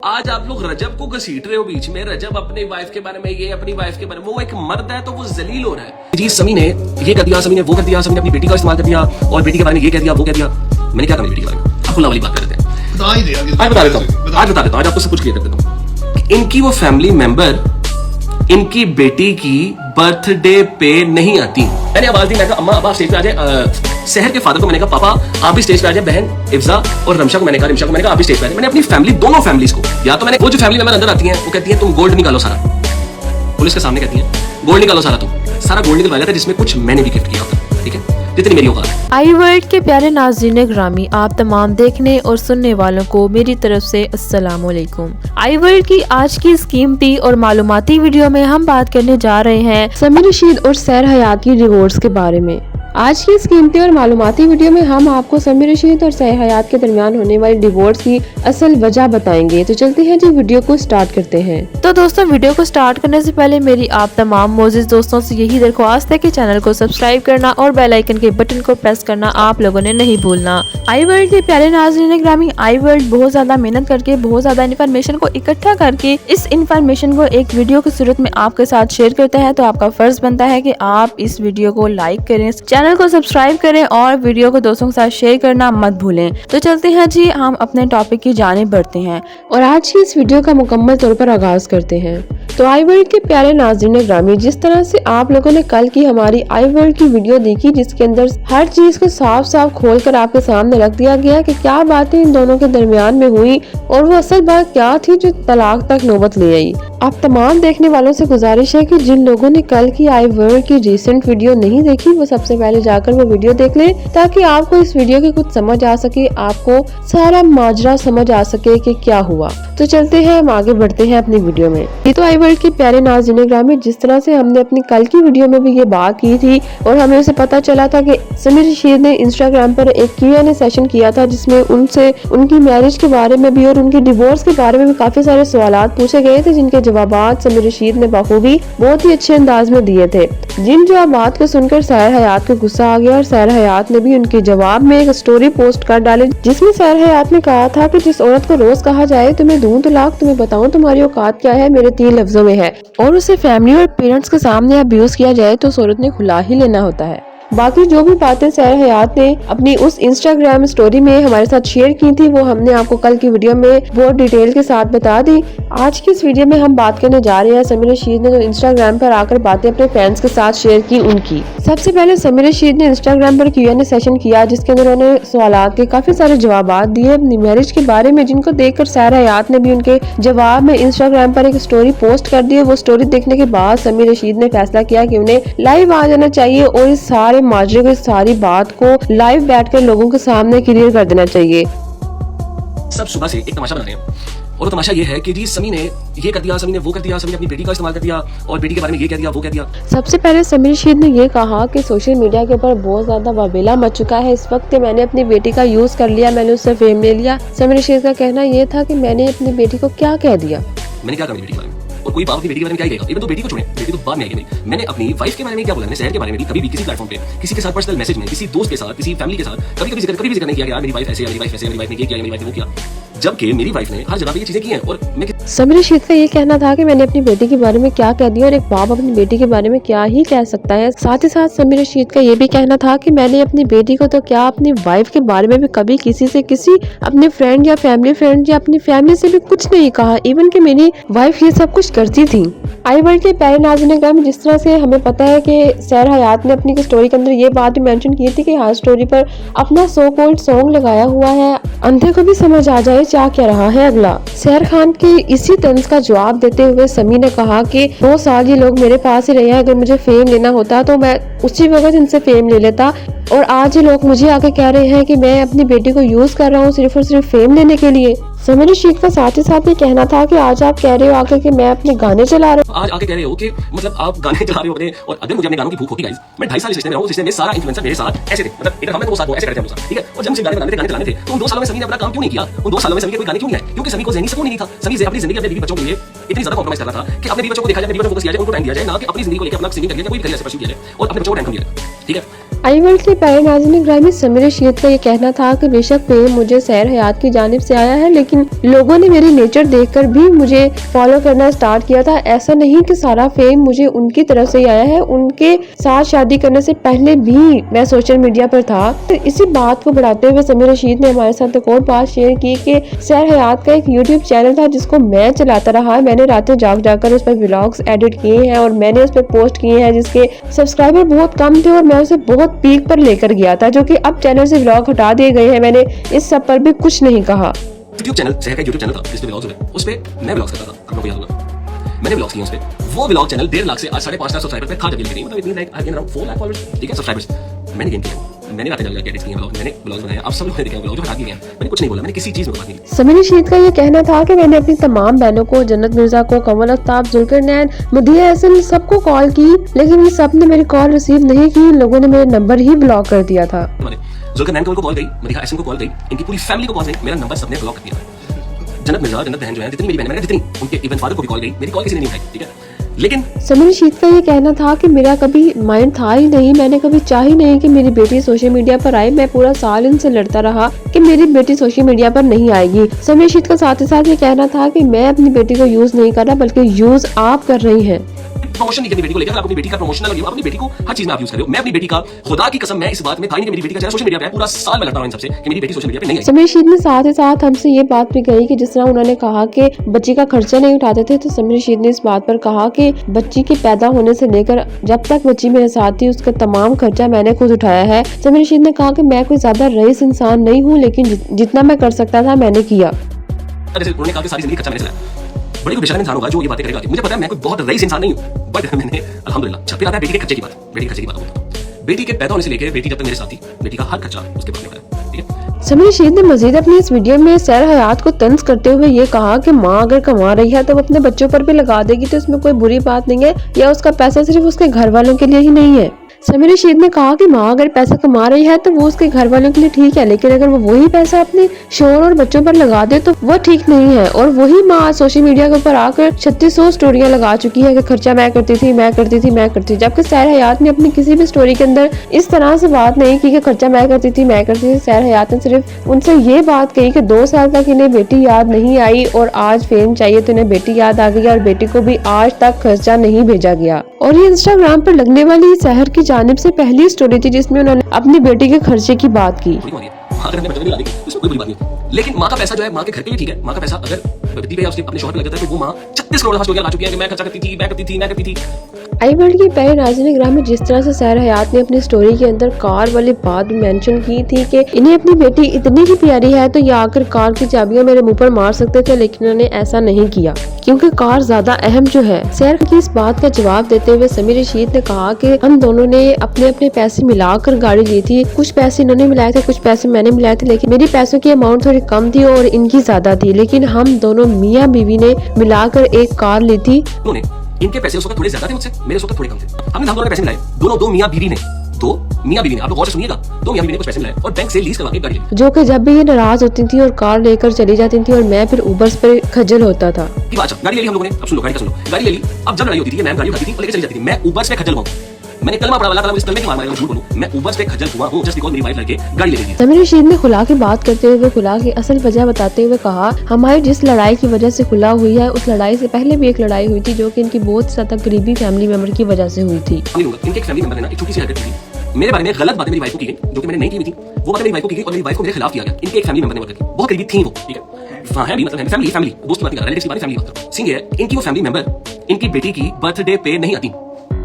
आज आप लोग रजब को घसीट रहे हो बीच में। रजब अपनी वाइफ के बारे में, ये अपनी वाइफ के बारे में, वो एक मर्द है तो वो जलील हो रहा है। जी समी ने ये कर दिया, समी ने वो कर दिया, समी ने अपनी बेटी का इस्तेमाल कर दिया और बेटी के बारे में ये कह दिया, वो कह दिया। मैंने क्या कहा बेटी के बारे में? खुला वाली बात कर देते हैं। आज बता देता हूँ, आज आपको सब कुछ क्लियर कर देता हूँ। इनकी वो फैमिली मेंबर इनकी बेटी की बर्थडे पे नहीं आती। मैंने आवाज दी, मैं कहा अम्मा आप स्टेज पे आ जाए। शहर के फादर को मैंने कहा पापा आप भी स्टेज पे आ जाए। बहन इफ्जा और रमशा को मैंने कहा आप भी स्टेज पे आ जाए। मैंने अपनी फैमिली, दोनों फैमिलीज को, या तो मैंने वो जो फैमिली मेंबर अंदर आती हैं वो कहती है तुम गोल्ड निकालो सारा, पुलिस के सामने कहती है गोल्ड निकालो सारा, तुम सारा गोल्ड निकलवाया था जिसमें कुछ मैंने भी गिफ्ट किया होता, ठीक है, जितनी मेरी औकात है। आई वर्ल्ड के प्यारे नाज़रीन ग्रामी, आप तमाम देखने और सुनने वालों को मेरी तरफ से अस्सलाम वालेकुम। आई वर्ल्ड की आज की इस कीमती और मालूमाती वीडियो में हम बात करने जा रहे हैं समी रशीद और सैर हयात की डिवोर्स के बारे में। आज की इस कीमती और मालूमाती वीडियो में हम आपको समी रशीद और सैर हयात के दरमियान होने वाली डिवोर्स की असल वजह बताएंगे। तो चलते हैं जी, वीडियो को स्टार्ट करते हैं। तो दोस्तों, वीडियो को स्टार्ट करने से पहले मेरी आप तमाम मोजिज दोस्तों से यही दरख्वास्त है कि चैनल को सब्सक्राइब करना और बेल आइकन के बटन को प्रेस करना आप लोगों ने नहीं भूलना। आई वर्ल्ड के प्यारे नाज़रीन ग्रामी, आई वर्ल्ड बहुत ज्यादा मेहनत करके, बहुत ज्यादा इन्फॉर्मेशन को इकट्ठा करके इस इन्फॉर्मेशन को एक वीडियो की सूरत में आपके साथ शेयर करते हैं। तो आपका फर्ज बनता है कि आप इस वीडियो को लाइक करें, चैनल को सब्सक्राइब करें और वीडियो को दोस्तों के साथ शेयर करना मत भूलें। तो चलते हैं जी, हम अपने टॉपिक की जानिब बढ़ते हैं और आज की इस वीडियो का मुकम्मल तौर पर आगाज करते हैं। तो आई वर्ल्ड के प्यारे नाज़रीन ग्रामी, जिस तरह से आप लोगों ने कल की हमारी आई वर्ल्ड की वीडियो देखी जिसके अंदर हर चीज को साफ साफ खोल कर आपके सामने रख दिया गया कि क्या बातें इन दोनों के दरमियान में हुई और वो असल बात क्या थी जो तलाक तक नौबत ले आई। आप तमाम देखने वालों से गुजारिश है कि जिन लोगों ने कल की आई वर्ल्ड की रिसेंट वीडियो नहीं देखी वो सबसे पहले जाकर वो वीडियो देख लें ताकि आपको इस वीडियो की कुछ समझ आ सके, आपको सारा माजरा समझ आ सके कि क्या हुआ। तो चलते हैं, हम आगे बढ़ते हैं अपनी वीडियो में। ये तो आई वर्ल्ड के प्यारे नाज़रीन ग्रामी, जिस तरह से हमने अपनी कल की वीडियो में भी ये बात की थी और हमें उसे पता चला था कि समी रशीद ने इंस्टाग्राम पर एक Q&A सेशन किया था जिसमें उनसे उनकी मैरिज के बारे में भी और उनकी डिवोर्स के बारे में भी काफी सारे सवालात पूछे गए थे, जिनके जवाबात समी रशीद ने बखूबी बहुत ही अच्छे अंदाज में दिए थे। जिन जवाबात को सुनकर सैर हयात को गुस्सा आ गया और सैर हयात ने भी उनके जवाब में एक स्टोरी पोस्ट कर डाली जिसमें सैर हयात ने कहा था कि जिस औरत को रोज कहा जाए तुम्हें दूं तलाक, तुम्हें बताऊं तुम्हारी औकात क्या है, मेरे 3 लफ्जों में है, और उसे फैमिली और पेरेंट्स के सामने अब्यूज किया जाए तो उस औरत ने खुला ही लेना होता है। बाकी जो भी बातें सैर हयात ने अपनी उस इंस्टाग्राम स्टोरी में हमारे साथ शेयर की थी वो हमने आपको कल की वीडियो में बहुत डिटेल के साथ बता दी। आज की इस वीडियो में हम बात करने जा रहे हैं समी रशीद ने जो इंस्टाग्राम पर आकर बातें अपने फैंस के साथ शेयर की उनकी। सबसे पहले समी रशीद ने इंस्टाग्राम पर Q&A सेशन किया जिसके अंदर उन्होंने सवालात के काफी सारे जवाब दिए अपनी मैरिज के बारे में, जिनको देखकर सैर हयात ने भी उनके जवाब में इंस्टाग्राम पर एक स्टोरी पोस्ट कर दी। वो स्टोरी देखने के बाद समी रशीद ने फैसला किया कि उन्हें लाइव आ जाना चाहिए और इस सारे माजरे को, इस सारी बात को लाइव बैठकर लोगों के सामने क्लियर कर देना चाहिए। सब सुबह से एक तमाशा बना रहे हैं और वो तमाशा ये है कि जी समी ने ये कर दिया, समी ने वो कर दिया, समी ने अपनी बेटी का इस्तेमाल कर दिया और बेटी के बारे में ये कह दिया, वो कह दिया। सबसे पहले समी रशीद ने ये कहा कि सोशल मीडिया के ऊपर बहुत ज्यादा वावेला मच चुका है इस वक्त, मैंने अपनी बेटी का यूज कर लिया, मैंने उससे फेम ले लिया। समी रशीद का कहना ये था कि मैंने अपनी बेटी को क्या कह दिया, मैंने क्या कहा बेटी के बारे में, और कोई बाप अपनी बेटी के बारे में क्या ही कहेगा। इवन तो बेटी को छोड़े, बेटी तो बाद में आएगी। मैंने अपनी वाइफ के बारे में क्या बोला, मैंने शहर के बारे में भी कभी भी किसी प्लेटफॉर्म पे किसी के साथ पर्सनल मैसेज में, किसी दोस्त के साथ, किसी फैमिली के साथ कभी भी जिक्र नहीं किया कि यार मेरी वाइफ ऐसे, मेरी वाइफ ऐसे, मेरी वाइफ ने ये किया, मेरी वाइफ ने वो किया, जबकि मेरी वाइफ ने हर जगह पे ये चीजें की हैं। और मैं समी रशीद का ये कहना था कि मैंने अपनी बेटी के बारे में क्या कह दिया और एक बाप अपनी बेटी के बारे में क्या ही कह सकता है। साथ ही साथ समी रशीद का ये भी कहना था कि मैंने अपनी बेटी को तो क्या अपनी वाइफ के बारे में भी कभी किसी से, किसी अपने फ्रेंड या फैमिली फ्रेंड या अपनी फैमिली से भी कुछ नहीं कहा, इवन कि मेरी वाइफ ये सब कुछ करती थी। आई वर्ल्ड के प्यारे नाज़रीन ग्रामी, जिस तरह से हमें पता है कि सैर हयात ने अपनी स्टोरी के अंदर ये बात भी मेंशन की थी कि हर स्टोरी पर अपना सो कॉल्ड सॉन्ग लगाया हुआ है, अंधे को भी समझ आ जाए क्या कह रहा है अगला। सैर खान के इसी तंज का जवाब देते हुए समी ने कहा कि 2 साल ये लोग मेरे पास ही रहे हैं, अगर मुझे फेम लेना होता तो मैं उसी वक्त इनसे फेम ले लेता, और आज ये लोग मुझे आके कह रहे हैं कि मैं अपनी बेटी को यूज कर रहा हूँ सिर्फ और सिर्फ फेम लेने के लिए। समी रशीद का साथ ही साथ ये कहना था कि आज आप कह रहे हो आके कि मैं अपने गाने चला रहा हूँ, आज आके कह रहे हो कि मतलब आप गाने चला रहे हो अपने, और अगर मुझे अपने गानों की भूख होती गाइस, मैं 2.5 साल इस रिश्ते में रहा हूं, इस रिश्ते में सारा इन्फ्लुएंसर मेरे साथ ऐसे थे, मतलब इधर हम तो वो साथ वो ऐसे करते हैं, ठीक है, और जब मुझे गाने बनाने थे, गाने चलाने थे, तो उन 2 सालों में समी ने अपना काम क्यों नहीं किया, उन 2 सालों में समी के कोई गाने क्यों नहीं आए, क्योंकि समी को ज़हनी सुकून नहीं था। समी अपनी जिंदगी अपने बीवी बच्चों के लिए इतनी ज्यादा कॉम्प्रोमाइज कर रहा था कि अपने बीवी बच्चों को देखा जाए, बीवी पर फोकस किया जाए, उनको टाइम दिया जाए, ना कि अपनी जिंदगी को लेकर अपना सिंगिंग करने का कोई भी करियर परस्यू किया जाए और अपने बच्चों को टाइम दिया जाए, ठीक है। आई वर्ल्ड के प्यारे नाज़रीन ग्रामी, समीर रशीद का ये कहना था कि बेशक फेम मुझे सैर हयात की जानिब से आया है, लेकिन लोगों ने मेरी नेचर देखकर भी मुझे फॉलो करना स्टार्ट किया था। ऐसा नहीं कि सारा फेम मुझे उनकी तरफ से ही आया है, उनके साथ शादी करने से पहले भी मैं सोशल मीडिया पर था। तो इसी बात को बढ़ाते हुए समीर रशीद ने हमारे साथ एक और बात शेयर की कि सैर हयात का एक यूट्यूब चैनल था जिसको मैं चलाता रहा। मैंने रातें जाग जाकर उस पर व्लॉग्स एडिट किए हैं और मैंने उस पर पोस्ट किए हैं जिसके सब्सक्राइबर बहुत कम थे और मैं उसे बहुत पीक पर लेकर गया था, जो कि अब चैनल से व्लॉग हटा दिए गए हैं। मैंने इस सब पर भी कुछ नहीं कहा। यूट्यूब चैनल सहर का यूट्यूब चैनल था जिस पे व्लॉग्स हुए, उस पे मैं व्लॉग्स करता था, आप लोगों को याद होगा मैंने व्लॉग्स किए उस पे। वो व्लॉग चैनल 1.5 लाख से आज 5.5 लाख सब्सक्राइबर पे था जब गेन, मतलब इतनी like I gain around 4 lakh followers, ठीक है, सब्सक्राइबर्स मैंने गेन किया। मैंने रातें जाकर एडिट्स किए व्लॉग, मैंने व्लॉग्स बनाए, आप सब लोगों ने देखे व्लॉग जो हटा दिए हैं। मैंने कुछ नहीं बोला, मैंने किसी चीज में बात नहीं की। समीर रशीद का ये कहना था कि मैंने अपनी तमाम बहनों को, जन्नत मिर्जा को, कमल आफ्ताब, जुल्करनैन, मदिया हसन, सबको कॉल की, लेकिन ये सब ने मेरी कॉल रिसीव नहीं की। इन लोगों ने मेरे नंबर ही ब्लॉक कर दिया था। जुल्करनैन को कॉल गई, मदिया हसन को कॉल गई, इनकी पूरी फैमिली को कॉल गई, मेरा नंबर सबने ब्लॉक कर दिया। जन्नत मिर्जा, जन्नत बहन जो है, जितनी मेरी बहन, मैंने जितनी उनके इवन फादर को भी कॉल गई, मेरी कॉल किसी ने नहीं उठाई, ठीक है। लेकिन समीर रशीद का ये कहना था कि मेरा कभी माइंड था ही नहीं, मैंने कभी चाह ही नहीं कि मेरी बेटी सोशल मीडिया पर आए। मैं पूरा साल इनसे लड़ता रहा कि मेरी बेटी सोशल मीडिया पर नहीं आएगी। समीर रशीद का साथ ही साथ ये कहना था कि मैं अपनी बेटी को यूज नहीं कर रहा, बल्कि यूज आप कर रही हैं। प्रमोशन नहीं करनी बेटी को लेकर, आप अपनी बेटी का प्रमोशनल हो, अपनी बेटी को हर चीज में आप यूज कर रहे हो। मैं अपनी बेटी का, खुदा की कसम, मैं इस बात में था ही नहीं कि मेरी बेटी का चैनल सोशल मीडिया पे है। पूरा साल मैं लड़ता हूं इन सबसे कि मेरी बेटी सोशल मीडिया पे नहीं है। समीर रशीद ने साथ ही साथ हमसे ये बात भी कही कि जिस तरह उन्होंने कहा कि बच्ची का खर्चा नहीं उठाते थे, तो समीर रशीद ने इस बात पर कहा कि बच्ची के पैदा होने से लेकर जब तक बच्ची मेरे साथ थी उसका तमाम खर्चा मैंने खुद उठाया है। समीर रशीद ने कहा कि मैं कोई ज्यादा रईस इंसान नहीं हूँ, लेकिन जितना मैं कर सकता था मैंने किया। जैसे उन्होंने कहा कि सारी जिंदगी खर्चा मैंने चलाया। बड़ी कोई बेशर्म इंसान होगा जो ये बातें करेगा। मुझे पता है मैं कोई बहुत रईस इंसान नहीं हूँ, बट मैंने अल्हम्दुलिल्लाह। अच्छा, फिर आता है बेटी के खर्चे की बात। बेटी के खर्चे की बात होता है, बेटी के पैदा होने से लेकर बेटी जब तक मेरे साथ थी, बेटी का हर खर्चा उसके पास निकला, ठीक है। समीर रशीद ने मजीद अपनी इस वीडियो में सैर हयात को तंज करते हुए ये कहा कि माँ अगर कमा रही है तो वो अपने बच्चों पर भी लगा देगी, तो इसमें कोई बुरी बात नहीं है, या उसका पैसा सिर्फ उसके घर वालों के लिए ही नहीं है। समीर रशीद ने कहा कि माँ अगर पैसा कमा रही है तो वो उसके घर वालों के लिए ठीक है, लेकिन अगर वो वही पैसा अपने शोहर और बच्चों पर लगा दे तो वो ठीक नहीं है। और वही माँ आज सोशल मीडिया के ऊपर आकर 3600 स्टोरियां लगा चुकी है कि खर्चा मैं करती थी, मैं करती थी, मैं करती थी, जबकि सैर हयात ने अपनी किसी भी स्टोरी के अंदर इस तरह से बात नहीं की कि खर्चा मैं करती थी, मैं करती थी। सैर हयात ने सिर्फ उनसे ये बात कही कि 2 साल तक इन्हें बेटी याद नहीं आई और आज फेम चाहिए तो इन्हें बेटी याद आ गई, और बेटी को भी आज तक खर्चा नहीं भेजा गया। और ये इंस्टाग्राम पर लगने वाली सहर की जानिब से पहली स्टोरी थी जिसमें उन्होंने अपनी बेटी के खर्चे की बात की। लेकिन माँ का पैसा जो है माँ के घर के लिए ठीक है। माँ का पैसा अगर बेटी पे उसके अपने शौहर पे लग जाता है तो वो माँ 36 करोड़ स्टोरियां ला चुकी है कि मैं खर्चा करती थी, मैं करती थी, मैं करती थी। आई वर्ल्ड की प्यारे नाज़रीन ग्राम में जिस तरह से सैर हयात ने अपनी स्टोरी के अंदर कार वाली बात भी मेंशन की थी कि इन्हें अपनी बेटी इतनी ही प्यारी है तो ये आकर कार की चाबियां मेरे मुंह पर मार सकते थे, लेकिन उन्होंने ऐसा नहीं किया क्योंकि कार ज्यादा अहम जो है। सैर की इस बात का जवाब देते हुए समीर रशीद ने कहा कि हम दोनों ने अपने अपने पैसे मिलाकर गाड़ी ली थी। कुछ पैसे इन्होंने मिलाए थे, कुछ पैसे मैंने मिलाए थे, लेकिन मेरी पैसों की अमाउंट थोड़ी कम थी और इनकी ज्यादा थी, लेकिन हम दोनों मियाँ बीवी ने मिलाकर एक कार ली थी। इनके पैसे उस वक्त थोड़े ज्यादा थे मुझसे, मेरे उस वक्त थोड़े कम थे। हमने हम दोनों ने पैसे मिलाए, दो मियाँ बीवी ने, दो मियाँ बीवी ने, आप लोग गौर से सुनिएगा, 2 मियाँ बीवी ने कुछ पैसे मिलाए और बैंक से लीज करवा के गाड़ी ली। जो कि जब भी ये नाराज होती थी और कार लेकर चली जाती थी और मैं फिर ऊबर पर खजल होता था। गाड़ी ले ली हम लोगों ने। अब सुन लो, गाड़ी का सुन लो, गाड़ी ले ली। अब जब लड़ाई होती थी, मैं गाड़ी उठाती थी और लेकर चली जाती थी, मैं ऊबर पे खजल हुआ। मैंने कलमा पढ़ा, अल्लाह ताला मुझे कलमे की मार झूठ बोलूं, मैं ऊबर पे खजल हुआ हूं जस्ट बिकॉज़ मेरी वाइफ लड़के गाड़ी ले ली। समीर रशीद ने खुला की बात करते हुए खुला की असल वजह बताते हुए कहा, हमारी जिस लड़ाई की वजह से खुला हुई है उस लड़ाई से पहले भी एक लड़ाई हुई थी जो कि इनकी बहुत ज्यादा करीबी फैमिली मेंबर की वजह से हुई थी। इनके एक फैमिली मेंबर ने ना एक छोटी सी हरकत की थी, मेरे बारे में गलत बातें मेरी वाइफ को की गई जो कि मैंने नहीं की थी। वो बातें मेरी वाइफ को की गई और मेरी वाइफ को मेरे खिलाफ किया गया। इनके एक फैमिली मेंबर ने की, बहुत करीबी थी वो, ठीक है। हां है भी, मतलब फैमिली दोस्त की बात नहीं कर रहा, रिलेटिव्स की बात, फैमिली बात कर रहा हूं। सिंह है, इनकी वो फैमिली मेंबर इनकी बेटी की बर्थडे पे नहीं आती।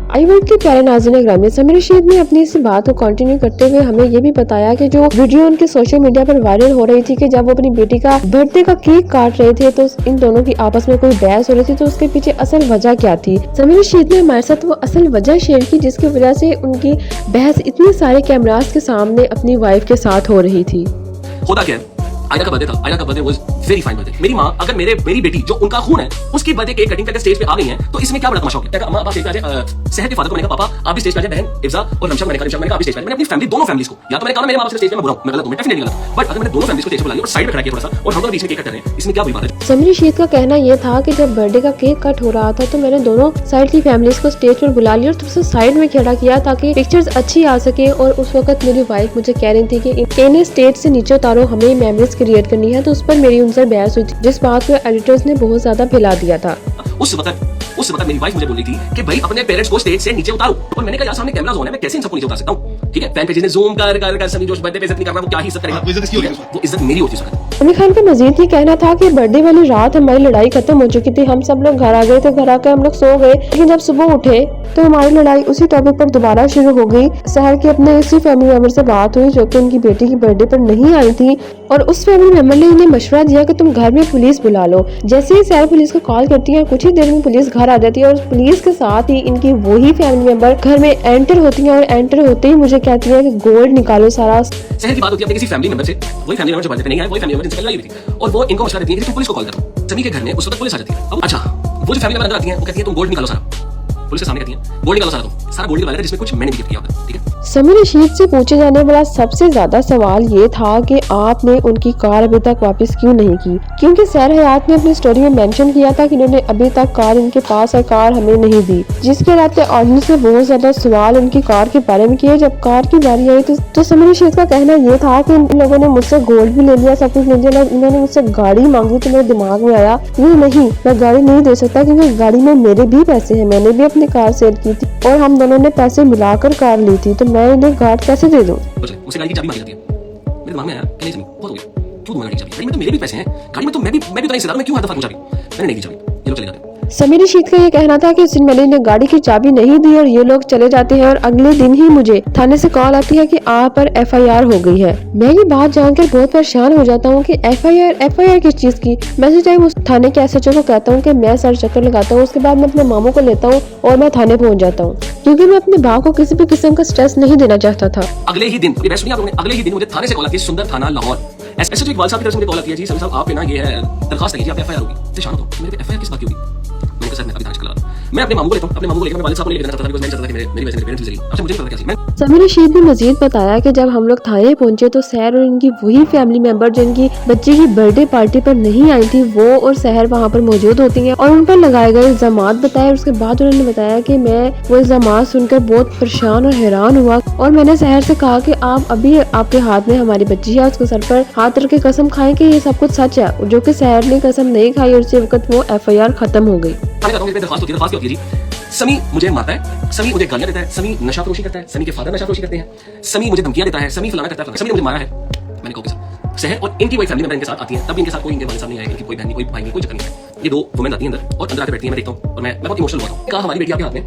आई वर्ल्ड के प्यारे नाज़रीन ग्रामीण, समीर रशीद ने अपनी इस बात को कंटिन्यू करते हुए हमें ये भी बताया कि जो वीडियो उनके सोशल मीडिया पर वायरल हो रही थी कि जब वो अपनी बेटी का बर्थडे का केक काट रहे थे तो इन दोनों की आपस में कोई बहस हो रही थी, तो उसके पीछे असल वजह क्या थी। समीर रशीद ने हमारे साथ वो असल वजह शेयर की जिसकी वजह से उनकी बहस इतने सारे कैमरास के सामने अपनी वाइफ के साथ हो रही थी। होता क्या है, आयरा का बर्थडे था, आयरा का birthday was very fine birthday. मेरी माँ अगर मेरी बेटी जो उनका खून है उसकी बर्थडे केक कटिंग करके स्टेज पे आ गई है तो इसमें क्या बड़ा तमाशा हो गया। अम्मा आप स्टेज पे आ जाए, सहर के फादर को मैंने कहा पापा आप भी स्टेज पे आ जाए, बहन इफ्जा और रमशा मैंने कहा आप भी स्टेज पे। मैंने अपनी फैमिली दोनों फैमिलीज को, या तो मैंने कहा मेरे माँ बाप स्टेज पे मैं बुरा हूं, मैं गलत हूं, मैं डेफिनेटली गलत हूं, बट अगर मैंने दोनों फैमिलीज को स्टेज पे बुला लिया और साइड में खड़ा किया थोड़ा सा और हम दोनों बीच में केक कट कर रहे हैं, इसमें क्या बुरी बात है। समीर रशीद का कहना यह था कि जब बर्थडे का केक कट हो रहा था तो मैंने दोनों साइड की फैमिलीज को स्टेज पर बुला लिया और थोड़ा सा साइड में खड़ा किया ताकि पिक्चर्स अच्छी आ सके। और उस वक्त मेरी वाइफ मुझे कह रही थी कि इन्हें स्टेज से नीचे उतारो, हमें मेमोरीज क्रिएट करनी है, तो उस पर मेरी उनसे बहस हुई थी, जिस बात को एडिटर्स ने बहुत ज्यादा फैला दिया था। उस वक्त मेरी वाइफ मुझे बोल रही थी कि भाई अपने पेरेंट्स को स्टेज से नीचे उतारो, और मैंने कहा यार सामने कैमरास ऑन है, मैं कैसे इन सबको नीचे उतार सकता हूं। ठीक है, फैन पेजेस ने जूम कर सभी जो बर्थडे पे इज्जत नहीं कर रहा वो क्या ही इज्जत करेगा, वो इज्जत मेरी होती है। आमिर खान का मजीद ये कहना था कि बर्थडे वाली रात हमारी लड़ाई खत्म हो चुकी थी, हम सब लोग घर आ गए थे, घर आकर हम लोग सो गए, लेकिन जब सुबह उठे तो हमारी लड़ाई उसी टॉपिक पर दोबारा शुरू हो गई। सहर के अपने उसी फैमिली मेंबर से बात हुई जो कि उनकी बेटी की बर्थडे पर नहीं आई थी, और उस फैमिली मेंबर ने इन्हें मशवरा दिया कि तुम घर में पुलिस बुला लो। जैसे ही सहर पुलिस को कॉल करती है, कुछ ही देर में पुलिस घर आ जाती है और पुलिस के साथ ही इनकी वही फैमिली मेंबर घर में एंटर होती है, और एंटर होते ही मुझे कहती है कि गोल्ड निकालो सारा। सहर की बात होती है अपने किसी फैमिली मेंबर से, वही फैमिली मेंबर जो बर्थडे पे नहीं आया, वही फैमिली मेंबर जिनसे लड़ाई हुई थी, और वो इनको मशवरा देती है कि तुम पुलिस को कॉल करो। समी के घर में उस वक्त पुलिस आ जाती है। अब अच्छा, वो जो फैमिली मेंबर अंदर आती है वो कहती है तुम गोल्ड निकालो सारा, पुलिस के सामने कहती है गोल्ड निकालो सारा, तुम सारा गोल्ड निकालो जिसमें कुछ मैंने भी गिफ्ट किया होता है। ठीक है, समीर रशीद से पूछे जाने वाला सबसे ज्यादा सवाल ये था कि आपने उनकी कार अभी तक वापस क्यों नहीं की, क्योंकि सहर हयात ने अपनी स्टोरी में मेंशन किया था कि इन्होंने अभी तक कार इनके पास है, कार हमें नहीं दी, जिसके रहते ऑडियंस ने बहुत ज्यादा सवाल उनकी कार के बारे में किए। जब कार की बारी आई तो समीर रशीद का कहना ये था कि इन लोगों ने मुझसे गोल्ड भी ले लिया, सब कुछ ले लिया, इन्होंने मुझसे गाड़ी मांगी तो मेरे दिमाग में आया ये नहीं, मैं गाड़ी नहीं दे सकता क्योंकि गाड़ी में मेरे भी पैसे है, मैंने भी अपनी कार सेल की थी और हम दोनों ने पैसे मिलाकर कार ली थी, तो मैं इन्हें कार कैसे दे दूं। उसे गाड़ी की चाबी मांगी जाती है। मेरे दिमाग में आया कि नहीं समी बहुत हो गया, क्यों दूंगा गाड़ी की चाबी, गाड़ी में तो मेरे भी पैसे हैं, गाड़ी में तो मैं भी तो हिस्सेदार, मैं क्यों हर दफा चाबी, मैंने नहीं दी चाबी, ये लोग चले जाते हैं। समीर रशीद का ये कहना था कि उस दिन मैंने इन्हें गाड़ी की चाबी नहीं दी और ये लोग चले जाते हैं, और अगले दिन ही मुझे थाने से कॉल आती है कि आप पर FIR हो गई है। मैं ये बात जानकर बहुत परेशान हो जाता हूँ कि FIR किस चीज की। मैं उस टाइम उस थाने के SHO को कहता हूँ कि मैं सर चक्कर लगाता हूँ, उसके बाद मैं अपने मामू को लेता हूँ और मैं थाने पहुँच जाता हूँ, क्योंकि मैं अपने भाव को किसी भी किस्म का स्ट्रेस नहीं देना चाहता था। अगले ही दिन अगले ही दिन मुझे थाने से कॉल आती है, सुंदर थाना लाहौर, SHO इकबाल साहब की तरफ से मुझे कॉल आती है, जी सर साहब आप पे ना ये है दरखास्त लगी, आप FIR होगी। शांत हो, मेरे पे FIR किस बात की होगी, सर मैं अभी जांच कर रहा हूं। मैं अपने मामू को लेता हूं, अपने मामू को लेकर मैं वालिद साहब को लेकर जाना चाहता था, बिकॉज़ मैं चाहता था कि मेरी वजह से पेरेंट्स भी जरिए। अच्छा मुझे पता क्या सी समीर रशीद ने मजीद बताया कि जब हम लोग थाने पहुंचे तो सहर और इनकी वही फैमिली मेंबर जिनकी बच्चे की बर्थडे पार्टी पर नहीं आई थी, वो और सहर वहां पर मौजूद होती हैं और उन पर लगाए गए इल्जामात बताए। उसके बाद उन्होंने बताया कि मैं वो इल्जामात सुनकर बहुत परेशान और हैरान हुआ, और मैंने सहर से कहा कि आप अभी आपके हाथ में हमारी बच्ची है, उसके सर पर हाथ रख के कसम खाएं कि ये सब कुछ सच है, जो कि सहर ने कसम नहीं खाई और उसी वक्त वो FIR खत्म हो गई। समी मुझे मारता है, समी मुझे गालियां देता है, समी नशाफरोशी करता है, समी के फादर नशाफरोशी करते हैं, समी मुझे धमकियां देता है, समी फलाना करता है, समी ने मुझे मारा है। मैंने कहा सर सहर और इनकी कोई फैमिली मेंबर इनके साथ आती है, तब इनके साथ कोई इनके वालिद साहब नहीं आए, इनकी कोई बहन नहीं, कोई भाई नहीं, कोई चक्कर नहीं है। ये दो वुमेन आती है अंदर और अंदर आके बैठती है, मैं देखता हूँ और मैं बहुत इमोशनल हुआ था। कहा हमारी बेटी आपके हाथ में,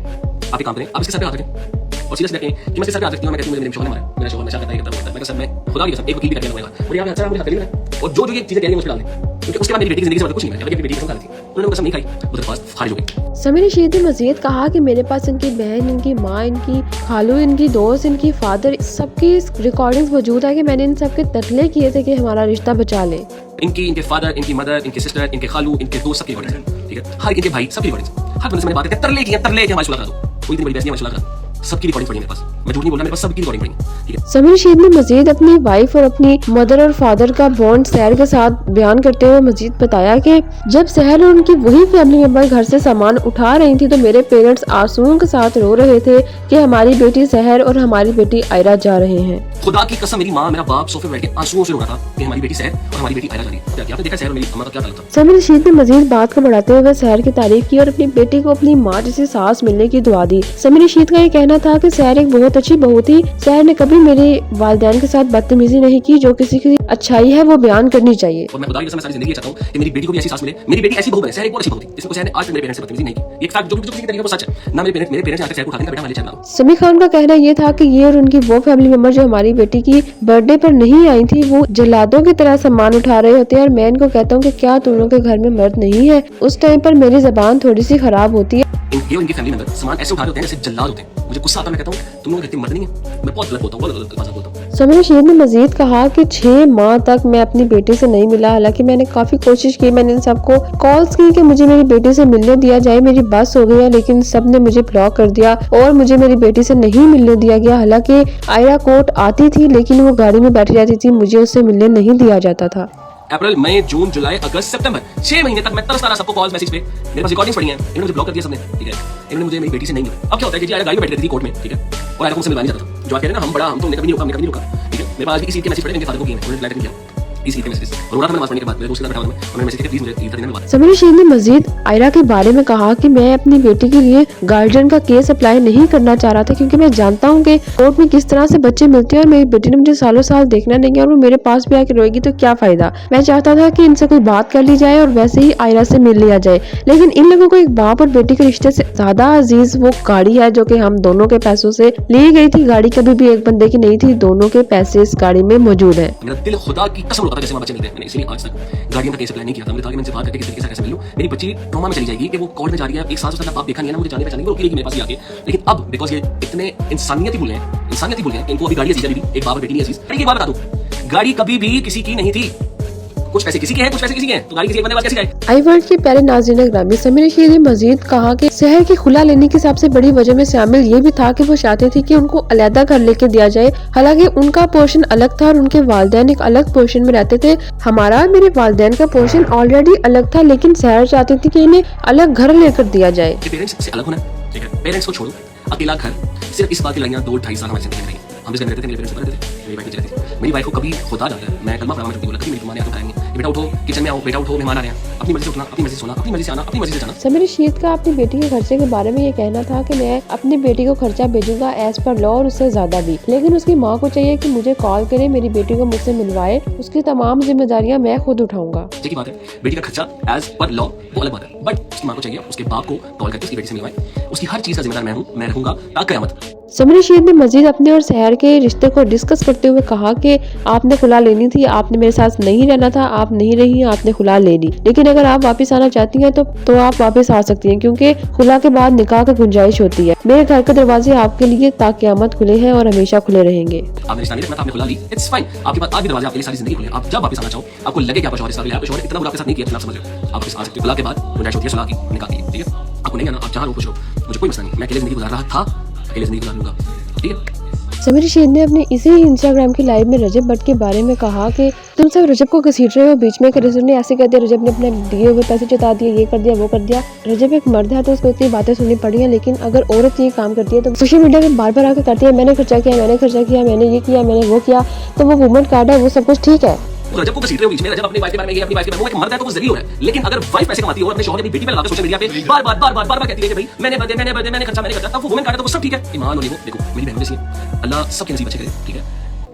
आप एक काम करें, आप इसके सर पे हाथ रखें और सीरियस रखें कि मैं इसके सर पे हाथ रखती हूँ। मैं कहती हूँ मेरे शोहर ने मारा, मेरा शोहर नशा करता है, करता है। मैं सर मैं खुदा की कसम एक वकील भी करके लगेगा और यहाँ अच्छा मुझे हाथ करिए और जो ये चीजें कह रही है मुझे डाल दें, क्योंकि उसके बाद मेरी बेटी की जिंदगी से कुछ नहीं है। मेरी बेटी की कसम खा ली थी, उन्होंने कसम नहीं खाई, वो दरख्वास्त खारिज हो गई। समीर रशीद ने मजीद कहा कि मेरे पास इनकी बहन, इनकी माँ, इनकी खालू, इनकी दोस्त, इनकी फादर, सबकी रिकॉर्डिंग्स मौजूद है कि मैंने इन सबके तकले किए थे कि हमारा रिश्ता बचा ले। इनके फादर, इनकी मदर, इनके सिस्टर, इनके खालू, इनके दोस्त, सबकी रिकॉर्डिंग्स हैं। ठीक है, हर इनके भाई सबकी रिकॉर्डिंग्स, हर बंदे से मैंने बात करके तरले की हमारी सुलह करा दो, कोई इतनी बड़ी बहस नहीं, हमारी सुलह करा दो। सबकी रिकॉर्डिंग पड़ी मेरे पास, मैं झूठ नहीं बोल रहा, मेरे पास सबकी रिकॉर्डिंग पड़ी है। ठीक है, समीर रशीद ने मजीद अपनी वाइफ और अपनी मदर और फादर का बॉन्ड सहर के साथ बयान करते हुए मजीद बताया कि जब सहर और उनकी वही फैमिली मेंबर घर से सामान उठा रही थी तो मेरे पेरेंट्स आंसुओं के साथ रो रहे थे कि हमारी बेटी सहर और हमारी बेटी आयरा जा रहे हैं। खुदा की कसम मेरी माँ मेरा बाप सोफे बैठ के आंसुओं से रो रहा था कि हमारी बेटी सहर और हमारी बेटी आयरा जा रही है। क्या आपने देखा सहर और मेरी अम्मा का क्या ताल्लुक था? समीर रशीद ने मजीद बात को बढ़ाते हुए सहर की तारीफ की और अपनी बेटी को अपनी माँ जैसी सास मिलने की दुआ दी। समीर रशीद का ये कहना था कि सहर एक बहुत अच्छी बहू थी, सहर ने कभी मेरे वालिदैन के साथ बदतमीजी नहीं की, जो किसी की अच्छाई है वो बयान करनी चाहिए। और मैं खुदा की कसम सारी जिंदगी चाहता हूँ कि मेरी बेटी को भी ऐसी सास मिले, मेरी बेटी ऐसी बहू बने। सहर एक बहुत अच्छी बहू थी, इसको सहर ने आज तक मेरे पेरेंट्स से बदतमीजी नहीं की। एक फैक्ट जो किसी तरीके का सच है ना, मेरे पेरेंट्स आज तक सहर को उठाने का बेटा वाले चलना। समी खान का कहना ये था कि ये और उनकी वो फैमिली मेंबर जो हमारी बेटी की बर्थडे पर नहीं आई थी, वो जल्लादों की तरह सामान उठा रहे होते हैं और मैं इनको कहता हूँ कि क्या तुम लोगों के घर में मर्द नहीं है। उस टाइम पर मेरी जबान थोड़ी सी खराब होती है ये और इनकी फैमिली मेंबर सामान ऐसे उठा रहे होते हैं जैसे जल्लाद होते हैं। मुझे गुस्सा आता है, मैं कहता हूँ तुम लोग इतने मर्द नहीं है। मैं बहुत गलत बोलता हूँ, बहुत गलत भाषा बोलता हूँ। समीर रशीद ने मजीद कहा कि 6 माह तक मैं अपनी बेटी से नहीं मिला। हालांकि मैंने काफी कोशिश की, मैंने इन सबको कॉल्स की कि मुझे मेरी बेटी से मिलने दिया जाए, मेरी बस हो गई है, लेकिन सब ने मुझे ब्लॉक कर दिया और मुझे मेरी बेटी से नहीं मिलने दिया गया। हालांकि आयरा कोर्ट आती थी लेकिन वो गाड़ी में बैठी रहती थी, मुझे उससे मिलने नहीं दिया जाता था। अप्रैल, मई, जून, जुलाई, अगस्त, सितंबर 6 महीने तक मैं तरसता रहा सबको कॉल्स मैसेज पे। मेरे पास रिकॉर्डिंग्स पड़ी हैं, इन्होंने मुझे ब्लॉक कर दिया सबने, ठीक है। इन्होंने मुझे मेरी बेटी से नहीं मिला। अब क्या होता है कि आयरा गाड़ी में बैठ गई थी कोर्ट में, ठीक है, और आयरा को मुझसे मिलवा नहीं जाता था। जो आप कह रहे हैं ना हम तुमने कभी नहीं रुका, हमने कभी नहीं रुका, ठीक है। मेरे पास भी इसी के मैसेज पड़े, मेरे फादर को किए, उन्होंने रिप्लाई नहीं किया इसी के मैसेज। और रोना था नमाज पढ़ने के बाद, मेरे दोस्त के साथ बैठा हुआ मैं, उन्होंने मैसेज किया प्लीज मुझे ईद का दिन मिलवा। समीर रशीद ने मजीद आयरा के बारे में कहा कि मैं अपनी बेटी के लिए गार्जियन का केस अप्लाई नहीं करना चाह रहा था, क्योंकि मैं जानता हूँ कि कोर्ट में किस तरह से बच्चे मिलते हैं और मेरी बेटी ने मुझे सालों साल देखना नहीं है और वो मेरे पास भी आके रोएगी तो क्या फायदा। मैं चाहता था कि इनसे कोई बात कर ली जाए और वैसे ही आयरा से मिल लिया जाए, लेकिन इन लोगों को एक बाप और बेटी के रिश्ते से ज्यादा अजीज वो गाड़ी है जो कि हम दोनों के पैसों से ली गई थी। गाड़ी कभी भी एक बंदे की नहीं थी, दोनों के पैसे इस गाड़ी में मौजूद है। मेरा दिल खुदा की कसम होता था जैसे वहाँ बच्चे मिलते हैं। मैंने इसलिए आज तक गार्डियन का केस अप्लाई नहीं किया था। मुझे था कि मैं इनसे बात करके किस तरीके से कैसे मिल लूं। मेरी बच्ची ट्रॉमा में चली जाएगी कि वो कोर्ट में जा रही है, एक साल से बाप देखा नहीं है ना, मुझे जाने पहचाने, वो रोकी मेरे पास ही आके। लेकिन अब बिकॉज ये इतने इंसानियत ही भूल गए, इनको अभी गाड़ी अजीज है, एक बाप और बेटी नहीं अजीज। गाड़ी की बात बता दूं, गाड़ी कभी भी किसी की नहीं थी। कुछ पैसे किसी के हैं, कुछ पैसे किसी के हैं, तो गाड़ी किसी एक बंदे के पास कैसे जाए। आई वर्ल्ड के प्यारे नाज़रीन ग्रामी, समीर रशीद ने मजीद कहा कि शहर की खुला लेने की सबसे बड़ी वजह में शामिल ये भी था कि वो चाहते थे कि उनको अलहदा घर लेके दिया जाए। हालांकि उनका पोर्शन अलग था और उनके वालिदैन एक अलग पोर्शन में रहते थे। हमारा और मेरे वालिदैन का पोर्शन ऑलरेडी अलग था, लेकिन शहर चाहती थी कि इन्हें अलग घर लेकर दिया जाए। पेरेंट्स से अलग होना, ठीक है, पेरेंट्स को छोड़ो, अकेला घर, सिर्फ इस बात की लड़ाइयां 2-2.5 साल हमारी जिंदगी में रही। हम जिस घर में रहते थे, मेरे पेरेंट्स रहते थे, मेरी वाइफ नीचे रहती थी। मेरी वाइफ को कभी खुदा जाता है, मैं कलमा पढ़ा, मैं बोला कभी मेरी तुम्हारे हाथ उठाएंगे, बेटा उठो, किचन में आओ, बेटा उठो, मेहमान आ रहे हैं, अपनी मर्जी से उठना, अपनी मर्जी से सोना, अपनी मर्जी से आना, अपनी मर्जी से जाना। समीर रशीद का अपनी बेटी के खर्चे के बारे में ये कहना था कि मैं अपनी बेटी को खर्चा भेजूंगा एज पर लॉ और उससे ज्यादा भी, लेकिन उसकी माँ को चाहिए कि मुझे कॉल करे, मेरी बेटी को मुझसे मिलवाए, उसकी तमाम जिम्मेदारियां मैं खुद उठाऊंगा। ठीक बात है, बेटी का खर्चा एज पर लॉ वो अलग बात है, बट उसकी माँ को चाहिए उसके बाप को कॉल करके उसकी बेटी से मिलवाए। उसकी हर चीज का जिम्मेदार मैं हूँ, मैं रहूंगा ता कयामत। समीर रशीद ने मजीद अपने और शहर के रिश्ते को डिस्कस करते हुए कहा कि आपने खुला लेनी थी, आपने मेरे साथ नहीं रहना था, आप नहीं रही, आपने खुला ले ली, लेकिन अगर आप वापस आना चाहती हैं तो आप वापस आ सकती हैं, क्योंकि खुला के बाद निकाह की गुंजाइश होती है। मेरे घर के दरवाजे आपके लिए ता क़यामत खुले हैं और हमेशा खुले रहेंगे। आपने रिश्ता नहीं रखना था, आपने खुला ली, इट्स फाइन, आपके पास आज भी दरवाजे आपके लिए सारी जिंदगी खुले। आप जब वापस आना चाहो, आपको लगे कि आप शौहर इतना बुरा आपके साथ नहीं किया, आप समझ रहे हो, आप वापस आ सकते हो। खुला के बाद गुंजाइश होती है सुलह की, निकाह की, ठीक है। आपको नहीं आना, आप जहाँ खुश हो, मुझे कोई मसला नहीं, मैं अकेले जिंदगी गुजार रहा था, अकेले जिंदगी गुजार लूंगा, ठीक है। समीर रशीद ने अपने इसी इंस्टाग्राम की लाइव में रजब भट्ट के बारे में कहा कि तुम सब रजब को घसीट रहे हो बीच में, कि रजब ने ऐसे कर दिया, रजब ने अपने दिए हुए पैसे जता दिए, ये कर दिया, वो कर दिया। रजब एक मर्द है तो उसको इतनी बातें सुननी पड़ी हैं, लेकिन अगर औरत ये काम करती है तो सोशल मीडिया में बार बार आकर करती है मैंने खर्चा किया, मैंने खर्चा किया, मैंने ये किया, मैंने वो किया, तो वो वुमन कार्ड है, वो सब कुछ ठीक है। रजब को घसीट रहे हो बीच में, रजब अपनी वाइफ के बारे में ये, अपनी वाइफ के बारे में, वो एक मर्द है तो वो जलील हो रहा है। लेकिन अगर वाइफ पैसे कमाती हो और अपने शौहर की बेटी पे लगा के सोशल मीडिया पे बार-बार कहती है कि भाई मैंने खर्चा, तब वो वुमन कार्ड है तो वो सब ठीक है। ईमान और देखो मेरी बहन जैसी है, अल्लाह सबके नसीब अच्छे करे, ठीक है।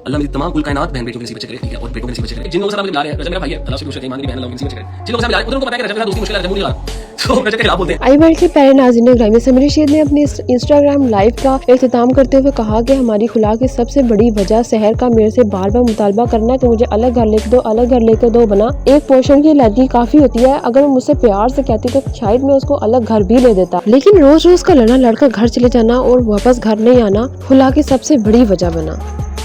अल्लाह मेरी तमाम कुल कायनात बहन बेटियों के नसीब अच्छे करे, ठीक है, और बेटों के नसीब अच्छे करे। जिन लोगों से मिला रहे हैं, रजब मेरा भाई है, अल्लाह से खुश रखे, ईमान की बहन अल्लाह के नसीब अच्छे करे। जिन लोगों से मिला रहे हैं उनको पता है कि रजब के साथ दूसरी मुश्किल है, रजब नहीं लगा तो रजब के खिलाफ बोलते हैं। आई वर्ल्ड के प्यारे नाज़रीन ग्रामी, समीर रशीद ने अपने इंस्टाग्राम लाइव का इख्तिताम करते हुए कहा कि हमारी खुला की सबसे बड़ी वजह शहर का मेरे से बार बार मुतालबा करना कि मुझे अलग घर लेकर दो, अलग घर लेकर दो बना। एक पोर्शन की अलहदगी काफी होती है, अगर वो मुझसे प्यार से कहती तो शायद मैं उसको अलग घर भी ले देता, लेकिन रोज रोज का लड़कर घर चले जाना और वापस घर नहीं आना खुला की सबसे बड़ी वजह बना।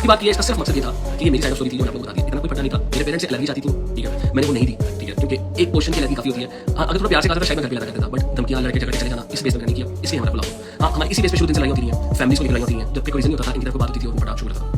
बात ये इसका सिर्फ मकसद ये था कि ये मेरी साइड ऑफ स्टोरी थी जो मैं आपको बता दी, इतना कोई फर्क नहीं था। मेरे पेरेंट्स से अलग ही चाहती थी, ठीक है, मैंने वो नहीं दी, ठीक है, क्योंकि एक पोर्शन की अलग काफी होती है। हाँ, अगर थोड़ा प्यार से कहा तो शायद मैं घर पे लगा करता था, बट धमकियां लड़के झगड़े चले जाना इस बेस पर नहीं किया, इसलिए हमारा खुला। हाँ, हमारी इसी बेस पे शुरू दिन से लड़ाई होती है, फैमिलीज को लड़ाई होती है, जब कोई रीजन नहीं होता था, इनकी तरफ बात होती थी और फटाक शुरू था।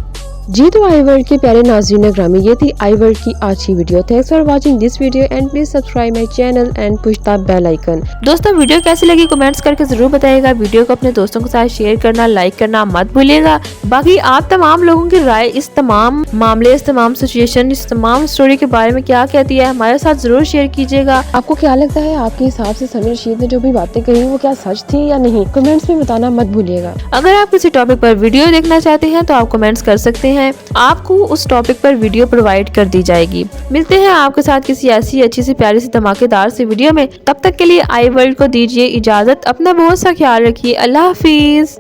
जी तो आई वर्ल्ड के प्यारे नाज़रीन ग्रामी, ये थी आई वर्ल्ड की आज की video. Thanks for watching this video and please subscribe my channel and push the bell icon. दोस्तों वीडियो कैसी लगी कमेंट्स करके जरूर बताइएगा। वीडियो को अपने दोस्तों के साथ शेयर करना, लाइक करना मत भूलिएगा। बाकी आप तमाम लोगों की राय इस तमाम मामले, इस तमाम सिचुएशन, इस तमाम स्टोरी के बारे में क्या कहती है हमारे साथ जरूर शेयर कीजिएगा। आपको क्या लगता है, आपके हिसाब से समीर रशीद ने जो भी बातें कही वो क्या सच थी या नहीं, कमेंट्स में बताना मत भूलिएगा। अगर आप किसी टॉपिक पर वीडियो देखना चाहते हैं तो आप कमेंट्स कर सकते हैं, आपको उस टॉपिक पर वीडियो प्रोवाइड कर दी जाएगी। मिलते हैं आपके साथ किसी ऐसी अच्छी सी प्यारी सी धमाकेदार सी वीडियो में। तब तक के लिए आई वर्ल्ड को दीजिए इजाजत। अपना बहुत सा ख्याल रखिए। अल्लाह हाफिज।